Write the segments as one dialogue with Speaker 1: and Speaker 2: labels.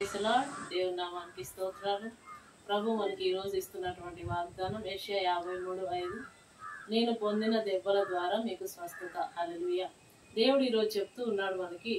Speaker 1: Praise the lord. దేవుని నామానికి స్తోత్రాలు. ప్రభు మనకి ఈ రోజు ఇస్తున్నటువంటి వాగ్దానం యెషయా 53:5. నేను పొందిన దెబ్బల ద్వారా మీకు స్వస్థత. హల్లెలూయా. దేవుడు ఈరోజు చెప్తూ ఉన్నాడు మనకి,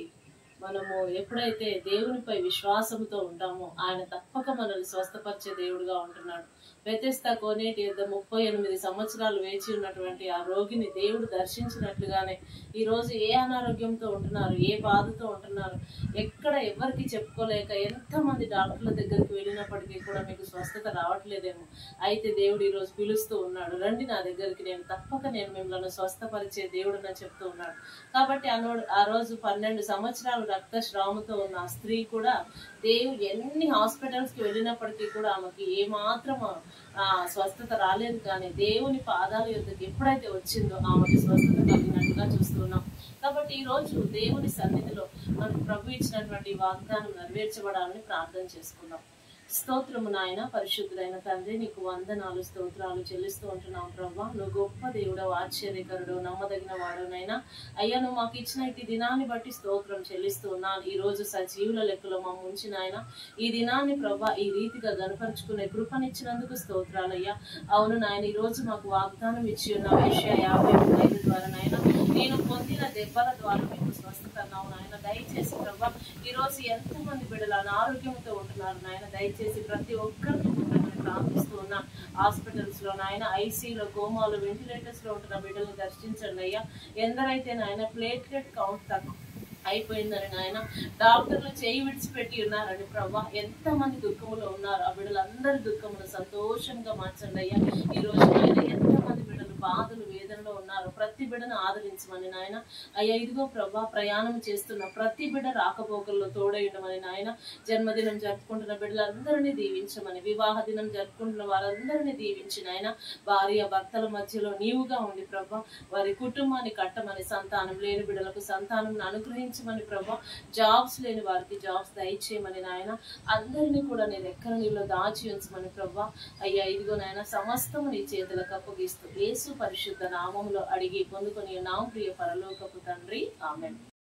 Speaker 1: మనము ఎప్పుడైతే దేవునిపై విశ్వాసంతో ఉంటామో ఆయన తప్పక మనల్ని స్వస్థపరిచే దేవుడుగా ఉంటున్నాడు. బెతెస్దా కోనేటి యొద్ద 38 సంవత్సరాలు వేచి ఉన్నటువంటి ఆ రోగిని దేవుడు దర్శించినట్లుగానే ఈ రోజు ఏ అనారోగ్యంతో ఉంటున్నారు, ఏ బాధతో ఉంటున్నారు, ఎక్కడ ఎవరికి చెప్పుకోలేక ఎంతమంది డాక్టర్ల దగ్గరికి వెళ్ళినప్పటికీ కూడా మీకు స్వస్థత రావట్లేదేమో. అయితే దేవుడు ఈ రోజు పిలుస్తూ ఉన్నాడు, రండి నా దగ్గరికి, నేను మిమ్మల్ని స్వస్థపరిచే దేవుడునని చెప్తూ ఉన్నాడు. కాబట్టి ఆ రోజు 12 సంవత్సరాలు రక్తస్రావంతో ఉన్న ఆ స్త్రీ కూడా దేవుడు ఎన్ని హాస్పిటల్స్ కి వెళ్ళినప్పటికీ కూడా ఆమెకి ఏ మాత్రం స్వస్థత రాలేదు. కానీ దేవుని పాదాల యొద్దకు ఎప్పుడైతే వచ్చిందో ఆమెకి స్వస్థత కలిగినట్టుగా చూస్తున్నాం. కాబట్టి ఈ రోజు దేవుని సన్నిధిలో మనకు ప్రభు ఇచ్చినటువంటి వాగ్దానం నెరవేర్చబడాలని ప్రార్థన చేసుకుందాం. స్తోత్రము నాయన, పరిశుద్ధుడైన తండ్రి, నీకు వందనాలు స్తోత్రాలు చెల్లిస్తూ ఉంటున్నాం ప్రభా. నువ్వు గొప్ప దేవుడవు, ఆశ్చర్యకరుడు, నమ్మదగిన వాడునైనా అయ్యా, నువ్వు మాకు ఇచ్చిన ఇటు దినాన్ని బట్టి స్తోత్రం చెల్లిస్తూ ఉన్నాను. ఈ రోజు సజీవుల లెక్కలో మమ్మ ఉంచిన ఆయన ఈ దినాన్ని ప్రభా ఈ రీతిగా గనపరుచుకునే కృపనిచ్చినందుకు స్తోత్రాలయ్యా. అవును నాయన, ఈ రోజు మాకు వాగ్దానం ఇచ్చి ఉన్న యెషయా 53:5 ద్వారా నాయన నేను పొందిన దెబ్బల ద్వారా మీకు స్వస్థత అన్నావు నాయన. దయచేసి ప్రభా ఈ రోజు ఎంతమంది బిడ్డలు అనారోగ్యంతో ఉంటున్నారు నాయన, దయచేసి ప్రతి ఒక్కరిని ప్రార్థిస్తూ ఉన్న హాస్పిటల్స్ లో నాయన, ఐసీలో, కోమాలు, వెంటిలేటర్స్ లో ఉంటున్న బిడ్డలను దర్శించండి అయ్యా. ఎందరైతే నాయన ప్లేట్లెట్ కౌంట్ తక్కువ అయిపోయిందని నాయన డాక్టర్లు చేయి విడిచిపెట్టి ఉన్నారని ప్రభా, ఎంతమంది దుఃఖంలో ఉన్నారు, ఆ బిడ్డలందరి దుఃఖమును సంతోషంగా మార్చండి అయ్యా. ఈ రోజు నాయన ఎంతమంది బిడ్డలు బాధలు, వేదనలో ఉన్నారు, ప్రతి బిడ్డను ఆదరించమని నాయన. అయ్యా ఇదిగో ప్రభా, ప్రయాణం చేస్తున్న ప్రతి బిడ్డ రాకపోకల్లో తోడైండమని నాయన. జన్మదినం జరుపుకుంటున్న బిడ్డలందరినీ దీవించమని, వివాహ దినం జరుపుకుంటున్న వారందరినీ దీవించి నాయన. భార్య భర్తల మధ్యలో నీవుగా ఉండి ప్రభా వారి కుటుంబాన్ని కట్టమని, సంతానం లేని బిడ్డలకు సంతానం అనుగ్రహించమని ప్రభా, జాబ్స్ లేని వారికి జాబ్స్ దయచేయమని నాయన. అందరినీ కూడా నీ రెక్కల నీళ్ళలో దాచి ఉంచమని ప్రభా. అయ్యా ఇదిగో నాయన, సమస్తము నీ చేతులకు అప్పగిస్తూ యేసు పరిశుద్ధ నామములో అడిగి పొందుకొని నామ ప్రియ పరలోకపు తండ్రి, ఆమేన్.